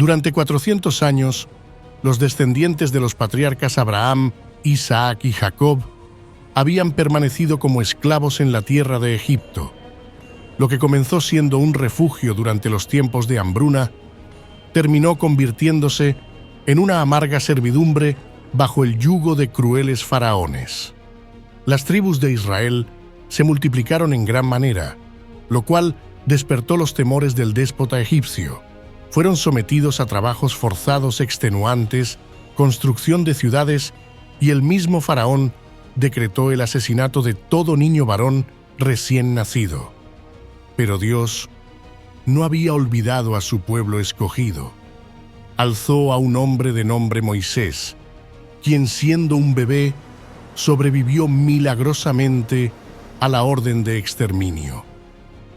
Durante 400 años, los descendientes de los patriarcas Abraham, Isaac y Jacob habían permanecido como esclavos en la tierra de Egipto. Lo que comenzó siendo un refugio durante los tiempos de hambruna, terminó convirtiéndose en una amarga servidumbre bajo el yugo de crueles faraones. Las tribus de Israel se multiplicaron en gran manera, lo cual despertó los temores del déspota egipcio. Fueron sometidos a trabajos forzados extenuantes, construcción de ciudades, y el mismo faraón decretó el asesinato de todo niño varón recién nacido. Pero Dios no había olvidado a su pueblo escogido. Alzó a un hombre de nombre Moisés, quien siendo un bebé sobrevivió milagrosamente a la orden de exterminio.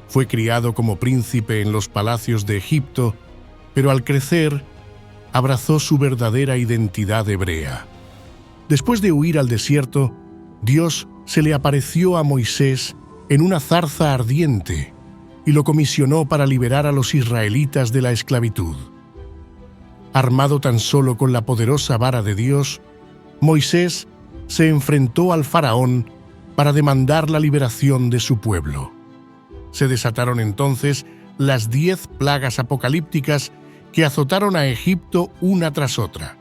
Fue criado como príncipe en los palacios de Egipto, pero al crecer abrazó su verdadera identidad hebrea. Después de huir al desierto, Dios se le apareció a Moisés en una zarza ardiente y lo comisionó para liberar a los israelitas de la esclavitud. Armado tan solo con la poderosa vara de Dios, Moisés se enfrentó al faraón para demandar la liberación de su pueblo. Se desataron entonces las 10 plagas apocalípticas que azotaron a Egipto una tras otra.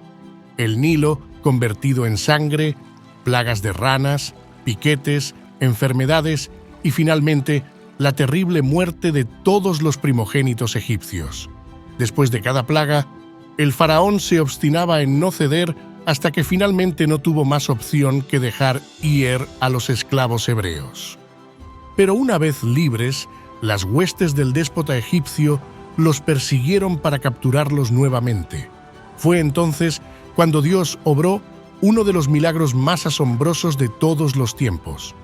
El Nilo convertido en sangre, plagas de ranas, piquetes, enfermedades y finalmente la terrible muerte de todos los primogénitos egipcios. Después de cada plaga, el faraón se obstinaba en no ceder hasta que finalmente no tuvo más opción que dejar ir a los esclavos hebreos. Pero una vez libres, las huestes del déspota egipcio los persiguieron para capturarlos nuevamente. Fue entonces cuando Dios obró uno de los milagros más asombrosos de todos los tiempos.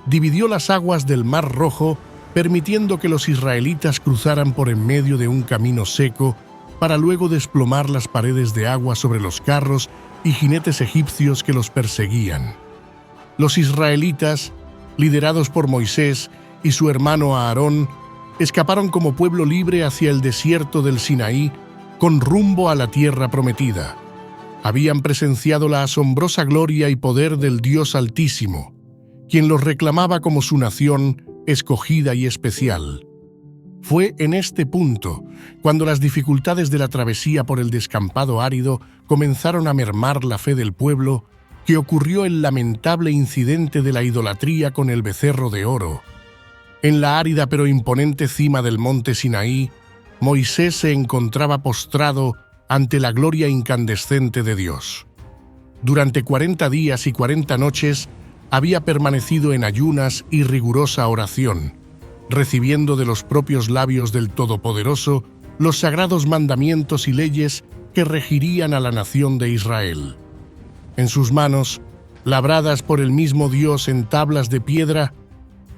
Dividió las aguas del Mar Rojo, permitiendo que los israelitas cruzaran por en medio de un camino seco para luego desplomar las paredes de agua sobre los carros y jinetes egipcios que los perseguían. Los israelitas, liderados por Moisés y su hermano Aarón, escaparon como pueblo libre hacia el desierto del Sinaí con rumbo a la tierra prometida. Habían presenciado la asombrosa gloria y poder del Dios Altísimo, quien los reclamaba como su nación escogida y especial. Fue en este punto cuando las dificultades de la travesía por el descampado árido comenzaron a mermar la fe del pueblo que ocurrió el lamentable incidente de la idolatría con el becerro de oro. En la árida pero imponente cima del monte Sinaí, Moisés se encontraba postrado ante la gloria incandescente de Dios. Durante 40 días y 40 noches había permanecido en ayunas y rigurosa oración, recibiendo de los propios labios del Todopoderoso los sagrados mandamientos y leyes que regirían a la nación de Israel. En sus manos, labradas por el mismo Dios en tablas de piedra,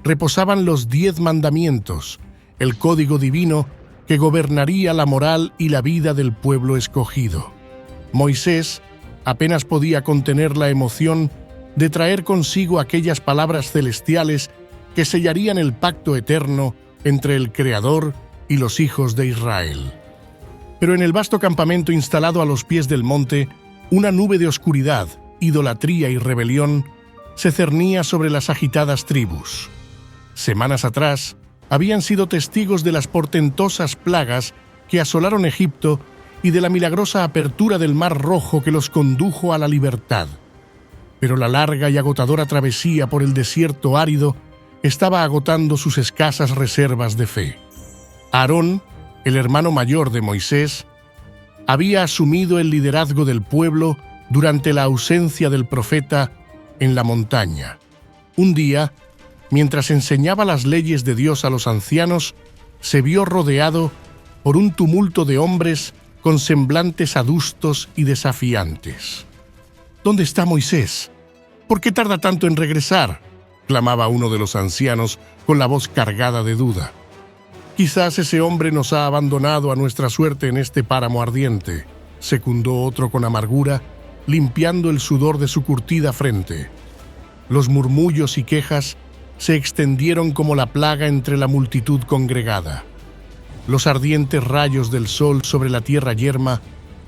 reposaban los 10 mandamientos, el código divino que gobernaría la moral y la vida del pueblo escogido. Moisés apenas podía contener la emoción de traer consigo aquellas palabras celestiales que sellarían el pacto eterno entre el Creador y los hijos de Israel. Pero en el vasto campamento instalado a los pies del monte, una nube de oscuridad, idolatría y rebelión se cernía sobre las agitadas tribus. Semanas atrás, habían sido testigos de las portentosas plagas que asolaron Egipto y de la milagrosa apertura del Mar Rojo que los condujo a la libertad. Pero la larga y agotadora travesía por el desierto árido estaba agotando sus escasas reservas de fe. Aarón, el hermano mayor de Moisés, había asumido el liderazgo del pueblo durante la ausencia del profeta en la montaña. Un día, mientras enseñaba las leyes de Dios a los ancianos, se vio rodeado por un tumulto de hombres con semblantes adustos y desafiantes. ¿Dónde está Moisés? ¿Por qué tarda tanto en regresar?, clamaba uno de los ancianos con la voz cargada de duda. Quizás ese hombre nos ha abandonado a nuestra suerte en este páramo ardiente, secundó otro con amargura, limpiando el sudor de su curtida frente. Los murmullos y quejas se extendieron como la plaga entre la multitud congregada. Los ardientes rayos del sol sobre la tierra yerma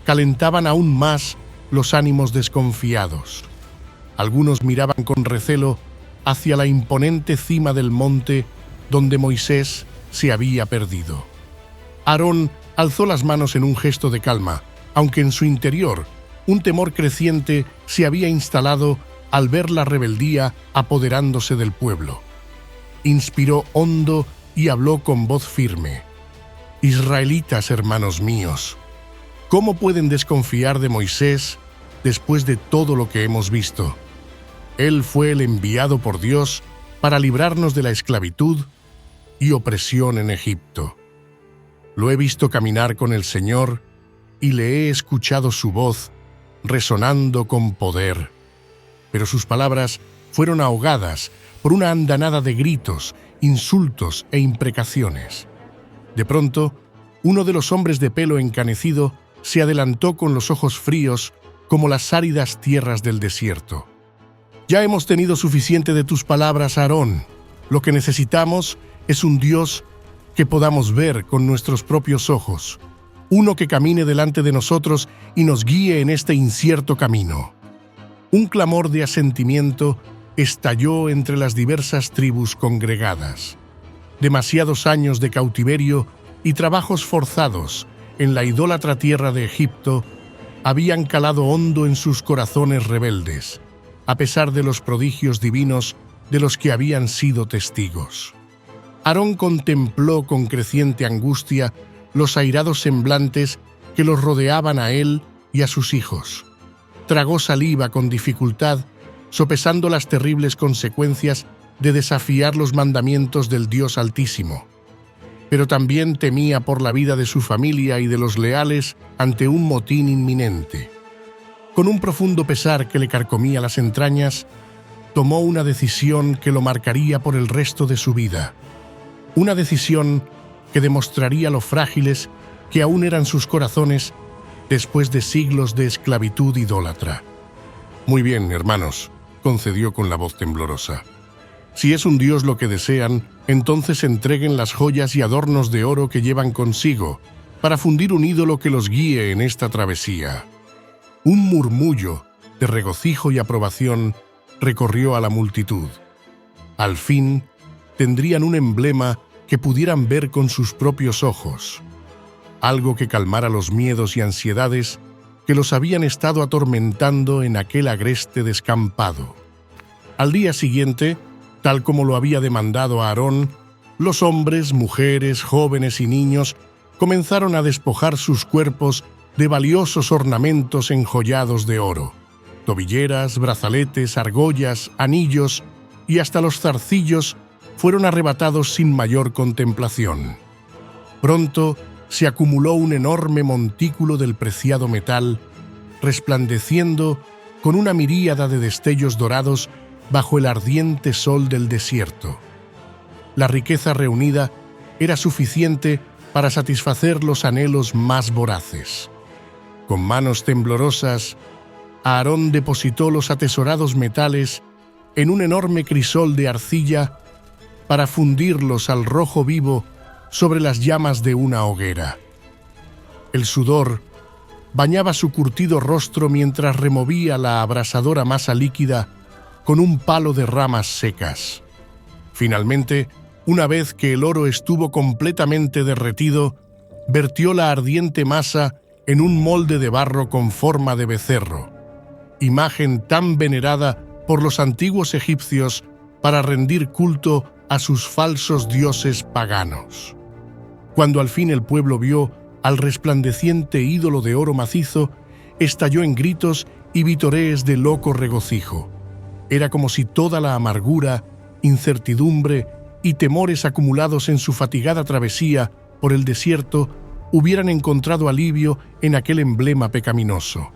calentaban aún más los ánimos desconfiados. Algunos miraban con recelo hacia la imponente cima del monte donde Moisés se había perdido. Aarón alzó las manos en un gesto de calma, aunque en su interior un temor creciente se había instalado al ver la rebeldía apoderándose del pueblo. Inspiró hondo y habló con voz firme. «Israelitas, hermanos míos, ¿cómo pueden desconfiar de Moisés después de todo lo que hemos visto? Él fue el enviado por Dios para librarnos de la esclavitud y opresión en Egipto. Lo he visto caminar con el Señor y le he escuchado su voz resonando con poder. Pero sus palabras fueron ahogadas por una andanada de gritos, insultos e imprecaciones. De pronto, uno de los hombres de pelo encanecido se adelantó con los ojos fríos como las áridas tierras del desierto. «Ya hemos tenido suficiente de tus palabras, Aarón. Lo que necesitamos es un Dios que podamos ver con nuestros propios ojos, uno que camine delante de nosotros y nos guíe en este incierto camino». Un clamor de asentimiento estalló entre las diversas tribus congregadas. Demasiados años de cautiverio y trabajos forzados en la idólatra tierra de Egipto habían calado hondo en sus corazones rebeldes, a pesar de los prodigios divinos de los que habían sido testigos. Aarón contempló con creciente angustia los airados semblantes que los rodeaban a él y a sus hijos. Tragó saliva con dificultad, sopesando las terribles consecuencias de desafiar los mandamientos del Dios Altísimo. Pero también temía por la vida de su familia y de los leales ante un motín inminente. Con un profundo pesar que le carcomía las entrañas, tomó una decisión que lo marcaría por el resto de su vida. Una decisión que demostraría lo frágiles que aún eran sus corazones después de siglos de esclavitud idólatra. «Muy bien, hermanos», concedió con la voz temblorosa. «Si es un Dios lo que desean, entonces entreguen las joyas y adornos de oro que llevan consigo para fundir un ídolo que los guíe en esta travesía». Un murmullo de regocijo y aprobación recorrió a la multitud. Al fin, tendrían un emblema que pudieran ver con sus propios ojos, algo que calmara los miedos y ansiedades que los habían estado atormentando en aquel agreste descampado. Al día siguiente, tal como lo había demandado Aarón, los hombres, mujeres, jóvenes y niños comenzaron a despojar sus cuerpos de valiosos ornamentos enjollados de oro. Tobilleras, brazaletes, argollas, anillos y hasta los zarcillos fueron arrebatados sin mayor contemplación. Pronto se acumuló un enorme montículo del preciado metal, resplandeciendo con una miríada de destellos dorados bajo el ardiente sol del desierto. La riqueza reunida era suficiente para satisfacer los anhelos más voraces. Con manos temblorosas, Aarón depositó los atesorados metales en un enorme crisol de arcilla para fundirlos al rojo vivo sobre las llamas de una hoguera. El sudor bañaba su curtido rostro mientras removía la abrasadora masa líquida con un palo de ramas secas. Finalmente, una vez que el oro estuvo completamente derretido, vertió la ardiente masa en un molde de barro con forma de becerro, imagen tan venerada por los antiguos egipcios para rendir culto a sus falsos dioses paganos. Cuando al fin el pueblo vio al resplandeciente ídolo de oro macizo, estalló en gritos y vitorees de loco regocijo. Era como si toda la amargura, incertidumbre y temores acumulados en su fatigada travesía por el desierto hubieran encontrado alivio en aquel emblema pecaminoso.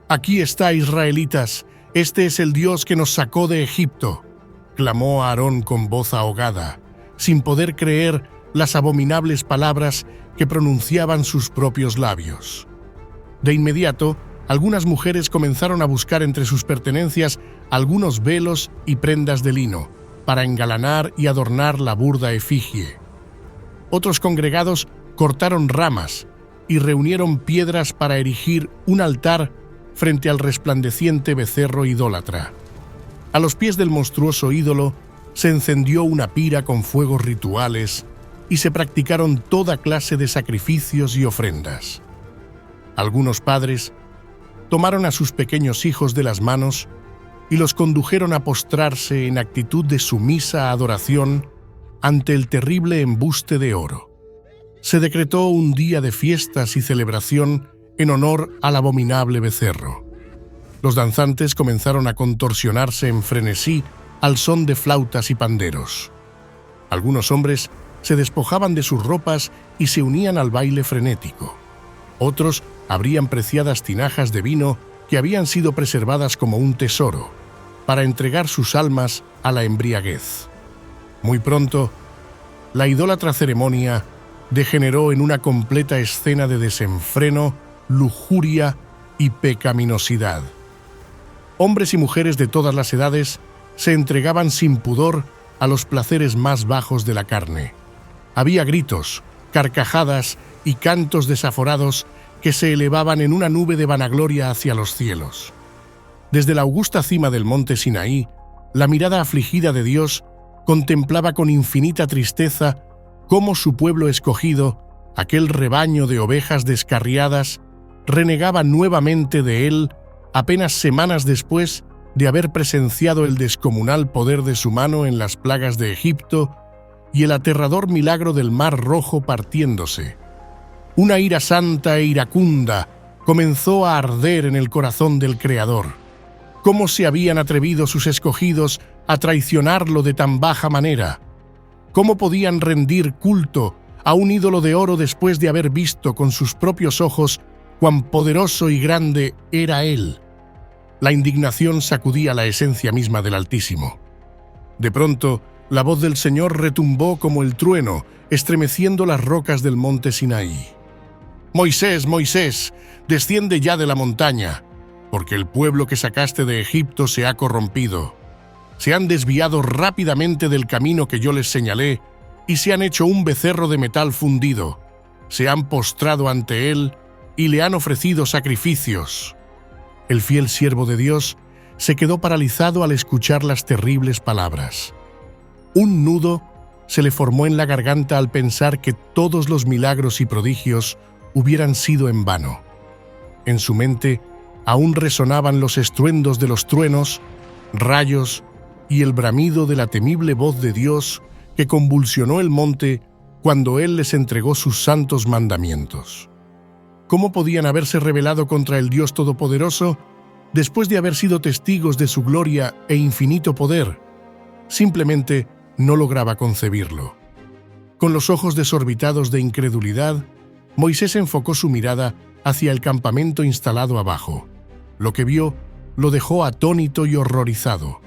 «Aquí está, israelitas, este es el Dios que nos sacó de Egipto», clamó Aarón con voz ahogada, sin poder creer las abominables palabras que pronunciaban sus propios labios. De inmediato, algunas mujeres comenzaron a buscar entre sus pertenencias algunos velos y prendas de lino para engalanar y adornar la burda efigie. Otros congregados cortaron ramas y reunieron piedras para erigir un altar frente al resplandeciente becerro idólatra. A los pies del monstruoso ídolo se encendió una pira con fuegos rituales y se practicaron toda clase de sacrificios y ofrendas. Algunos padres tomaron a sus pequeños hijos de las manos y los condujeron a postrarse en actitud de sumisa adoración ante el terrible embuste de oro. Se decretó un día de fiestas y celebración en honor al abominable becerro. Los danzantes comenzaron a contorsionarse en frenesí al son de flautas y panderos. Algunos hombres se despojaban de sus ropas y se unían al baile frenético. Otros abrían preciadas tinajas de vino que habían sido preservadas como un tesoro, para entregar sus almas a la embriaguez. Muy pronto, la idólatra ceremonia degeneró en una completa escena de desenfreno, lujuria y pecaminosidad. Hombres y mujeres de todas las edades se entregaban sin pudor a los placeres más bajos de la carne. Había gritos, carcajadas y cantos desaforados que se elevaban en una nube de vanagloria hacia los cielos. Desde la augusta cima del monte Sinaí, la mirada afligida de Dios contemplaba con infinita tristeza cómo su pueblo escogido, aquel rebaño de ovejas descarriadas, renegaba nuevamente de él apenas semanas después de haber presenciado el descomunal poder de su mano en las plagas de Egipto y el aterrador milagro del Mar Rojo partiéndose. Una ira santa e iracunda comenzó a arder en el corazón del Creador. ¿Cómo se habían atrevido sus escogidos a traicionarlo de tan baja manera? ¿Cómo podían rendir culto a un ídolo de oro después de haber visto con sus propios ojos cuán poderoso y grande era él? La indignación sacudía la esencia misma del Altísimo. De pronto, la voz del Señor retumbó como el trueno, estremeciendo las rocas del monte Sinaí. «Moisés, Moisés, desciende ya de la montaña, porque el pueblo que sacaste de Egipto se ha corrompido. Se han desviado rápidamente del camino que yo les señalé y se han hecho un becerro de metal fundido. Se han postrado ante él y le han ofrecido sacrificios». El fiel siervo de Dios se quedó paralizado al escuchar las terribles palabras. Un nudo se le formó en la garganta al pensar que todos los milagros y prodigios hubieran sido en vano. En su mente aún resonaban los estruendos de los truenos, rayos y el bramido de la temible voz de Dios que convulsionó el monte cuando Él les entregó sus santos mandamientos. ¿Cómo podían haberse rebelado contra el Dios Todopoderoso después de haber sido testigos de su gloria e infinito poder? Simplemente no lograba concebirlo. Con los ojos desorbitados de incredulidad, Moisés enfocó su mirada hacia el campamento instalado abajo. Lo que vio lo dejó atónito y horrorizado.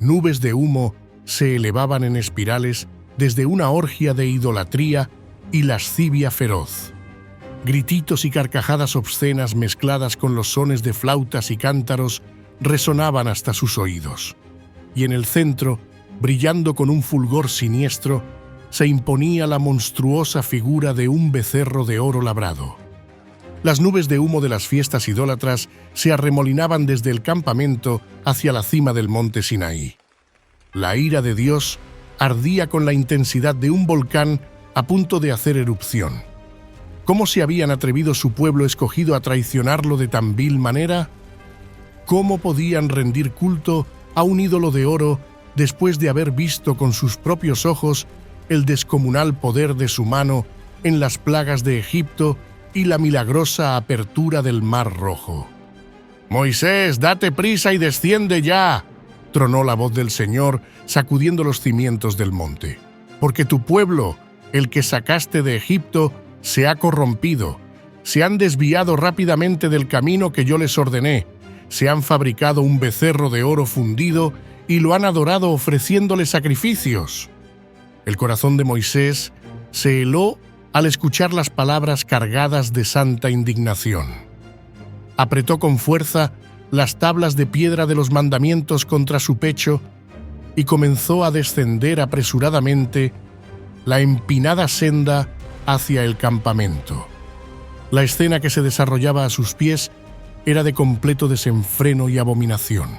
Nubes de humo se elevaban en espirales desde una orgia de idolatría y lascivia feroz. Grititos y carcajadas obscenas mezcladas con los sones de flautas y cántaros resonaban hasta sus oídos. Y en el centro, brillando con un fulgor siniestro, se imponía la monstruosa figura de un becerro de oro labrado. Las nubes de humo de las fiestas idólatras se arremolinaban desde el campamento hacia la cima del monte Sinaí. La ira de Dios ardía con la intensidad de un volcán a punto de hacer erupción. ¿Cómo se habían atrevido su pueblo escogido a traicionarlo de tan vil manera? ¿Cómo podían rendir culto a un ídolo de oro después de haber visto con sus propios ojos el descomunal poder de su mano en las plagas de Egipto y la milagrosa apertura del Mar Rojo? «Moisés, date prisa y desciende ya», tronó la voz del Señor, sacudiendo los cimientos del monte. «Porque tu pueblo, el que sacaste de Egipto, se ha corrompido. Se han desviado rápidamente del camino que yo les ordené. Se han fabricado un becerro de oro fundido y lo han adorado ofreciéndole sacrificios». El corazón de Moisés se heló al escuchar las palabras cargadas de santa indignación. Apretó con fuerza las tablas de piedra de los mandamientos contra su pecho y comenzó a descender apresuradamente la empinada senda hacia el campamento. La escena que se desarrollaba a sus pies era de completo desenfreno y abominación.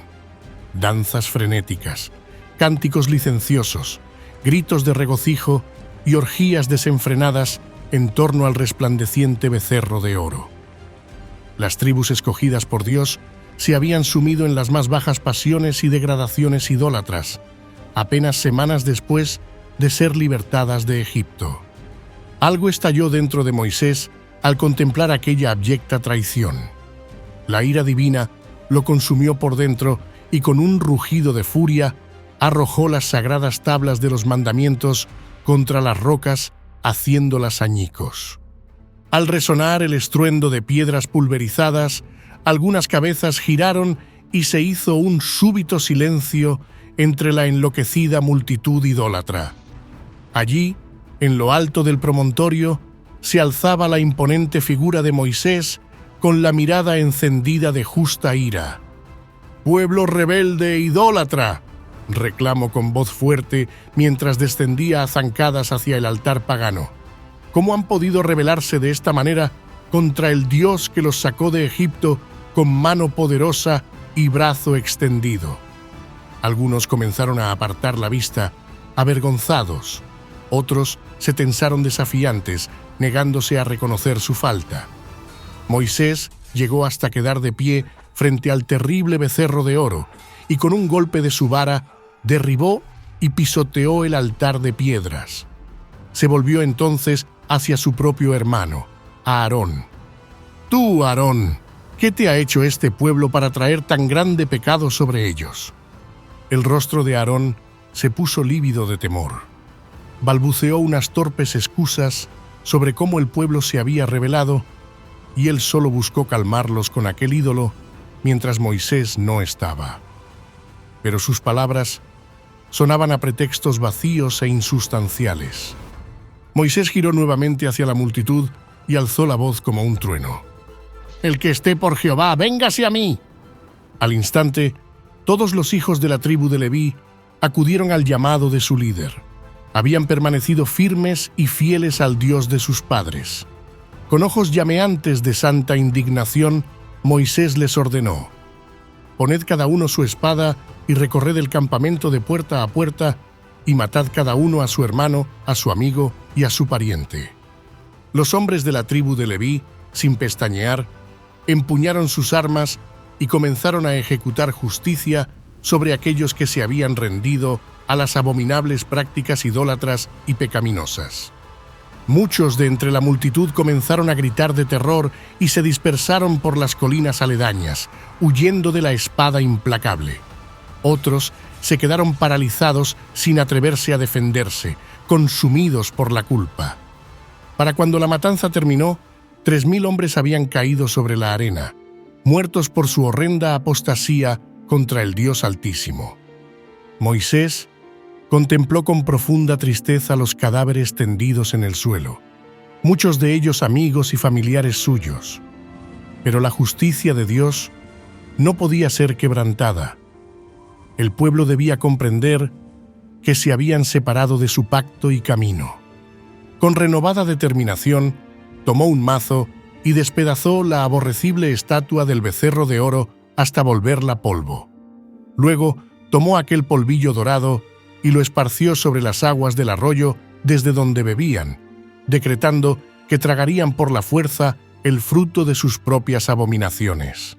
Danzas frenéticas, cánticos licenciosos, gritos de regocijo y orgías desenfrenadas en torno al resplandeciente becerro de oro. Las tribus escogidas por Dios se habían sumido en las más bajas pasiones y degradaciones idólatras, apenas semanas después de ser libertadas de Egipto. Algo estalló dentro de Moisés al contemplar aquella abyecta traición. La ira divina lo consumió por dentro y con un rugido de furia arrojó las sagradas tablas de los mandamientos contra las rocas, haciéndolas añicos. Al resonar el estruendo de piedras pulverizadas, algunas cabezas giraron y se hizo un súbito silencio entre la enloquecida multitud idólatra. Allí, en lo alto del promontorio, se alzaba la imponente figura de Moisés con la mirada encendida de justa ira. «¡Pueblo rebelde e idólatra!», reclamó con voz fuerte mientras descendía a zancadas hacia el altar pagano. «¿Cómo han podido rebelarse de esta manera contra el Dios que los sacó de Egipto con mano poderosa y brazo extendido?» Algunos comenzaron a apartar la vista, avergonzados. Otros se tensaron desafiantes, negándose a reconocer su falta. Moisés llegó hasta quedar de pie frente al terrible becerro de oro y con un golpe de su vara derribó y pisoteó el altar de piedras. Se volvió entonces hacia su propio hermano, Aarón. «Tú, Aarón, ¿qué te ha hecho este pueblo para traer tan grande pecado sobre ellos?». El rostro de Aarón se puso lívido de temor. Balbuceó unas torpes excusas sobre cómo el pueblo se había rebelado y él solo buscó calmarlos con aquel ídolo mientras Moisés no estaba. Pero sus palabras sonaban a pretextos vacíos e insustanciales. Moisés giró nuevamente hacia la multitud y alzó la voz como un trueno. «El que esté por Jehová, véngase a mí». Al instante, todos los hijos de la tribu de Leví acudieron al llamado de su líder. Habían permanecido firmes y fieles al Dios de sus padres. Con ojos llameantes de santa indignación, Moisés les ordenó: «Poned cada uno su espada y recorred el campamento de puerta a puerta y matad cada uno a su hermano, a su amigo y a su pariente». Los hombres de la tribu de Leví, sin pestañear, empuñaron sus armas y comenzaron a ejecutar justicia sobre aquellos que se habían rendido a las abominables prácticas idólatras y pecaminosas. Muchos de entre la multitud comenzaron a gritar de terror y se dispersaron por las colinas aledañas, huyendo de la espada implacable. Otros se quedaron paralizados sin atreverse a defenderse, consumidos por la culpa. Para cuando la matanza terminó, 3.000 hombres habían caído sobre la arena, muertos por su horrenda apostasía contra el Dios Altísimo. Moisés contempló con profunda tristeza los cadáveres tendidos en el suelo, muchos de ellos amigos y familiares suyos. Pero la justicia de Dios no podía ser quebrantada. El pueblo debía comprender que se habían separado de su pacto y camino. Con renovada determinación, tomó un mazo y despedazó la aborrecible estatua del becerro de oro hasta volverla polvo. Luego tomó aquel polvillo dorado y lo esparció sobre las aguas del arroyo desde donde bebían, decretando que tragarían por la fuerza el fruto de sus propias abominaciones.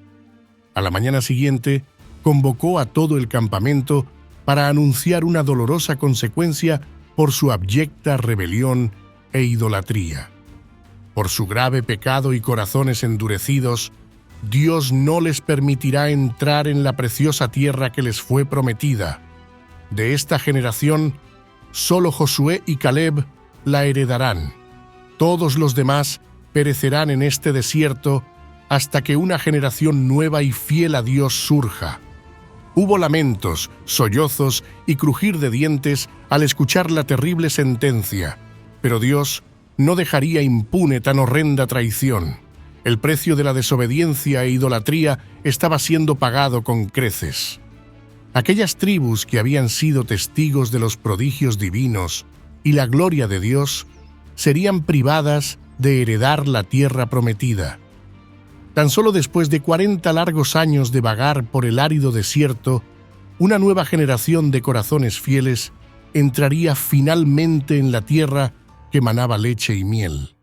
A la mañana siguiente, convocó a todo el campamento para anunciar una dolorosa consecuencia por su abyecta rebelión e idolatría. Por su grave pecado y corazones endurecidos, Dios no les permitirá entrar en la preciosa tierra que les fue prometida. De esta generación, solo Josué y Caleb la heredarán. Todos los demás perecerán en este desierto hasta que una generación nueva y fiel a Dios surja. Hubo lamentos, sollozos y crujir de dientes al escuchar la terrible sentencia, pero Dios no dejaría impune tan horrenda traición. El precio de la desobediencia e idolatría estaba siendo pagado con creces. Aquellas tribus que habían sido testigos de los prodigios divinos y la gloria de Dios serían privadas de heredar la tierra prometida. Tan solo después de 40 largos años de vagar por el árido desierto, una nueva generación de corazones fieles entraría finalmente en la tierra que manaba leche y miel.